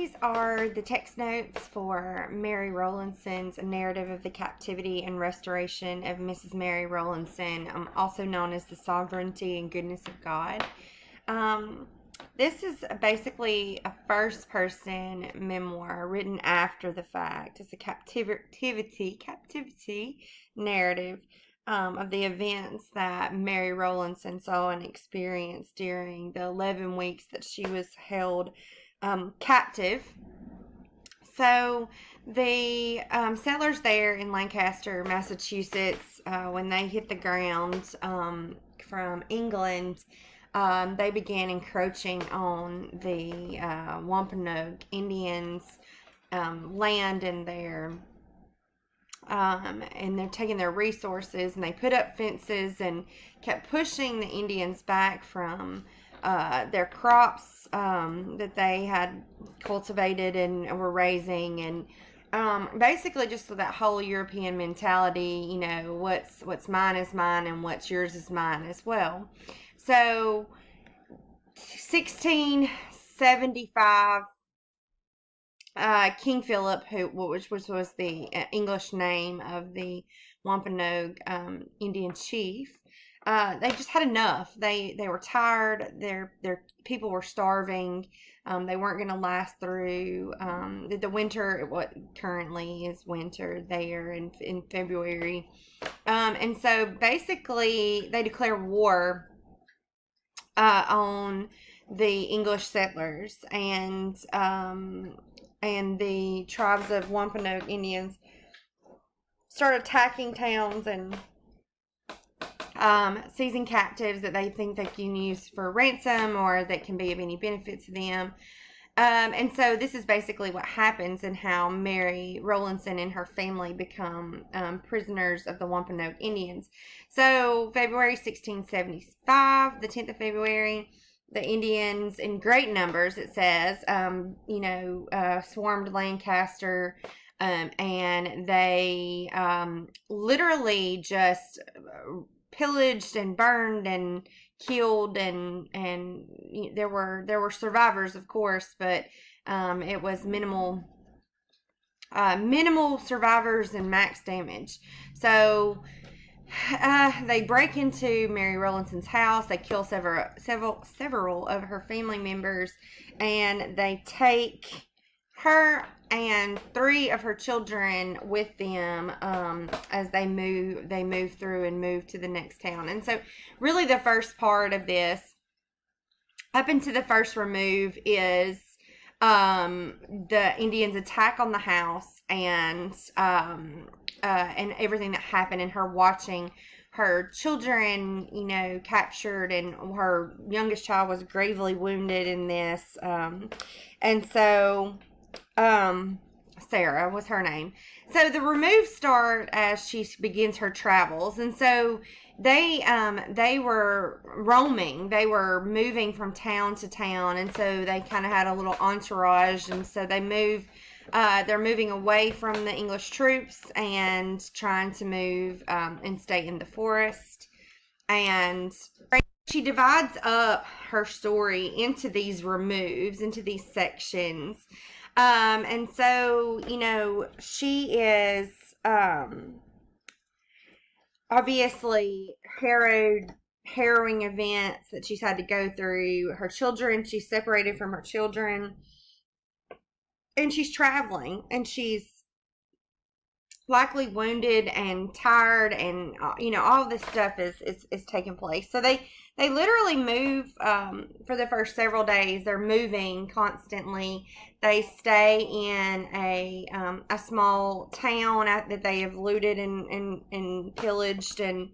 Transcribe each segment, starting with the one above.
These are the text notes for Mary Rowlandson's narrative of the captivity and restoration of Mrs. Mary Rowlandson, also known as the Sovereignty and Goodness of God. This is basically a first-person memoir written after the fact. It's a captivity narrative of the events that Mary Rowlandson saw and experienced during the 11 weeks that she was held captive. So the settlers there in Lancaster, Massachusetts, when they hit the ground from England, they began encroaching on the Wampanoag Indians' land and they're taking their resources, and they put up fences and kept pushing the Indians back from their crops that they had cultivated and were raising, and basically just that whole European mentality, what's mine is mine and what's yours is mine as well. So 1675, King Philip, which was the English name of the Wampanoag Indian chief, they just had enough. They were tired. Their people were starving. They weren't going to last through the winter. What currently is winter there in February, and so basically they declared war on the English settlers, and the tribes of Wampanoag Indians started attacking towns and seizing captives that they think they can use for ransom or that can be of any benefit to them. And so this is basically what happens and how Mary Rowlandson and her family become prisoners of the Wampanoag Indians. So February 1675, the 10th of February, the Indians in great numbers, it says, swarmed Lancaster, and they literally just pillaged and burned and killed, and there were survivors, of course, but it was minimal survivors and max damage. So they break into Mary Rowlandson's house. They kill several of her family members, and they take her and 3 of her children with them as they move through and move to the next town. And so really the first part of this, up into the first remove, is the Indians' attack on the house and everything that happened, and her watching her children, captured, and her youngest child was gravely wounded in this. And so Sarah was her name. So the removes start as she begins her travels, and so they were roaming. They were moving from town to town, and so they kind of had a little entourage, and so they move. They're moving away from the English troops and trying to move and stay in the forest. And she divides up her story into these removes, into these sections. And so, she is obviously harrowing events that she's had to go through. Her children, she's separated from her children, and she's traveling, and she's likely wounded and tired, and all of this stuff is taking place. So they literally move for the first several days. They're moving constantly. They stay in a small town that they have looted and pillaged, and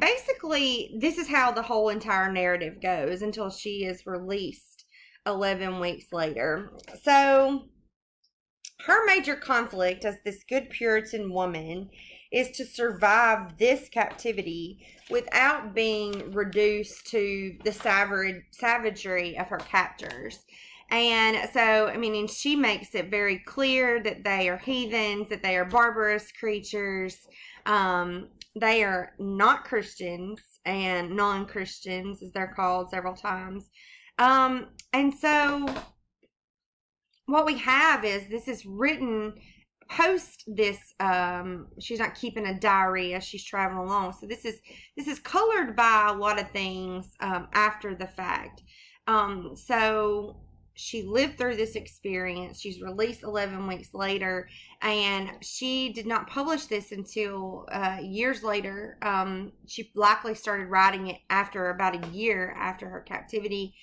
basically this is how the whole entire narrative goes until she is released 11 weeks later. So her major conflict as this good Puritan woman is to survive this captivity without being reduced to the savagery of her captors. And so, and she makes it very clear that they are heathens, that they are barbarous creatures. They are not Christians, and non-Christians, as they're called several times. And so what we have is this is written post this. She's not keeping a diary as she's traveling along, so this is colored by a lot of things after the fact. So she lived through this experience. She's released 11 weeks later, and she did not publish this until years later. She likely started writing it after about a year after her captivity.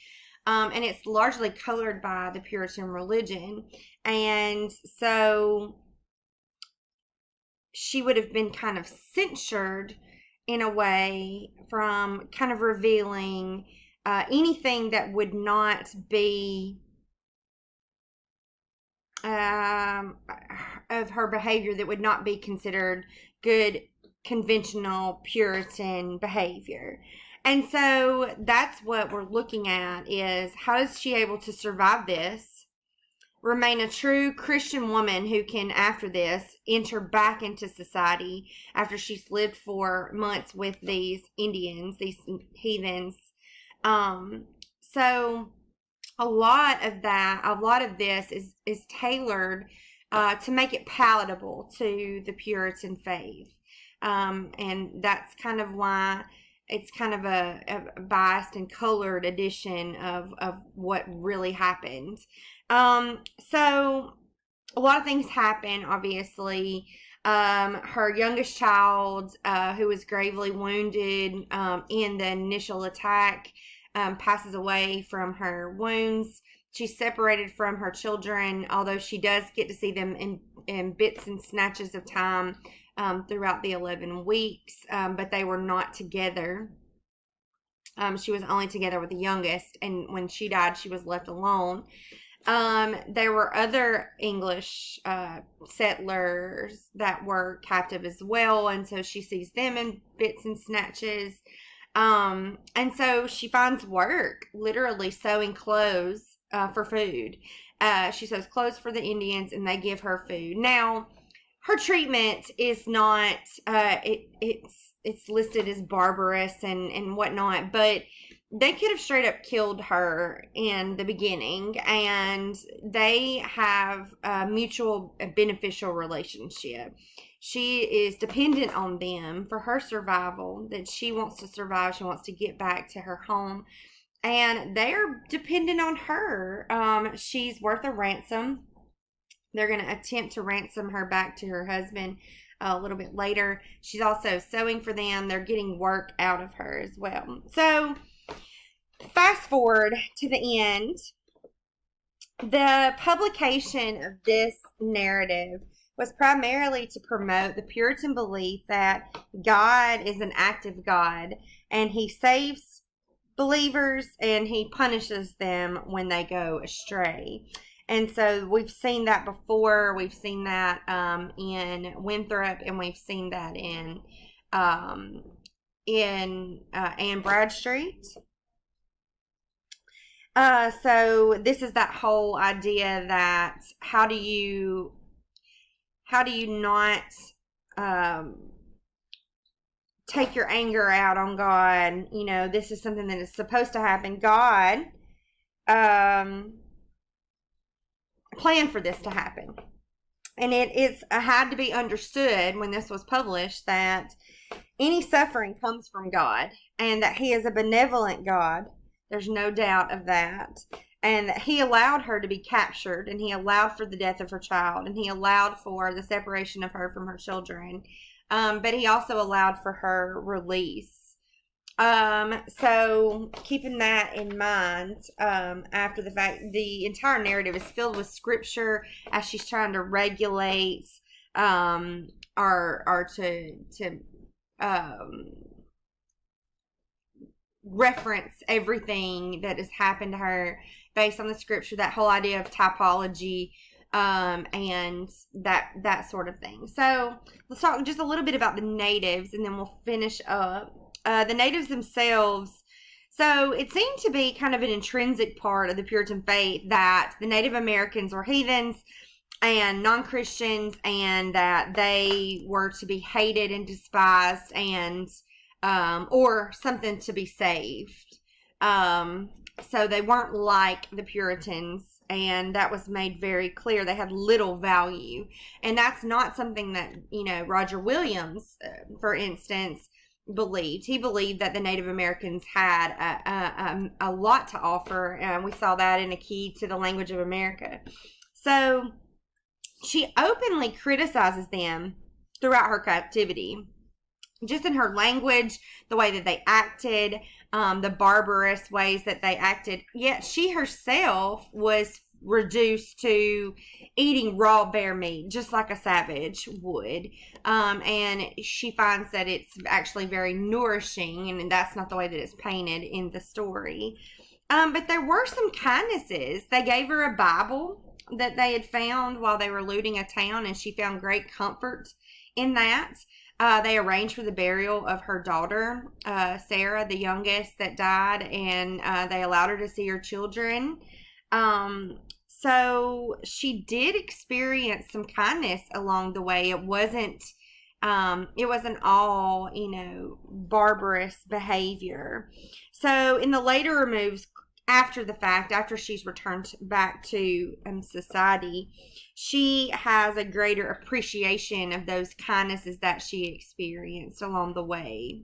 And it's largely colored by the Puritan religion. And so she would have been kind of censured in a way from kind of revealing anything that would not be of her behavior, that would not be considered good conventional Puritan behavior. And so that's what we're looking at, is how is she able to survive this, remain a true Christian woman who can, after this, enter back into society after she's lived for months with these Indians, these heathens. So a lot of this is tailored to make it palatable to the Puritan faith. And that's kind of why it's kind of a biased and colored edition of what really happened. So a lot of things happen, obviously. Her youngest child, who was gravely wounded in the initial attack, passes away from her wounds. She's separated from her children, although she does get to see them in bits and snatches of time throughout the 11 weeks, but they were not together. She was only together with the youngest, and when she died, she was left alone. There were other English settlers that were captive as well, and so she sees them in bits and snatches. And so she finds work, literally sewing clothes for food. She sews clothes for the Indians, and they give her food. Now, her treatment is not, it's listed as barbarous and whatnot, but they could have straight up killed her in the beginning, and they have a mutual beneficial relationship. She is dependent on them for her survival, that she wants to survive. She wants to get back to her home, and they're dependent on her. She's worth a ransom. They're going to attempt to ransom her back to her husband a little bit later. She's also sewing for them. They're getting work out of her as well. So, fast forward to the end. The publication of this narrative was primarily to promote the Puritan belief that God is an active God, and he saves believers and he punishes them when they go astray. And so we've seen that before. We've seen that in Winthrop, and we've seen that in Anne Bradstreet. So this is that whole idea that how do you not take your anger out on God? You know, this is something that is supposed to happen. God planned for this to happen. And it had to be understood when this was published that any suffering comes from God, and that he is a benevolent God. There's no doubt of that. And that he allowed her to be captured, and he allowed for the death of her child, and he allowed for the separation of her from her children. But he also allowed for her release. So keeping that in mind, after the fact, the entire narrative is filled with scripture as she's trying to regulate, or to reference everything that has happened to her based on the scripture, that whole idea of typology, and that sort of thing. So let's talk just a little bit about the natives, and then we'll finish up. The natives themselves, so it seemed to be kind of an intrinsic part of the Puritan faith that the Native Americans were heathens and non-Christians, and that they were to be hated and despised, and or something to be saved. So they weren't like the Puritans and that was made very clear. They had little value, and that's not something that, Roger Williams, for instance, believed. He believed that the Native Americans had a lot to offer, and we saw that in A Key to the Language of America. So she openly criticizes them throughout her captivity, just in her language, the way that they acted, the barbarous ways that they acted. Yet she herself was reduced to eating raw bear meat, just like a savage would. And she finds that it's actually very nourishing, and that's not the way that it's painted in the story. But there were some kindnesses. They gave her a Bible that they had found while they were looting a town, and she found great comfort in that. They arranged for the burial of her daughter, Sarah, the youngest that died, and they allowed her to see her children. So she did experience some kindness along the way. It wasn't all, barbarous behavior. So in the later moves, after the fact, after she's returned back to society, she has a greater appreciation of those kindnesses that she experienced along the way.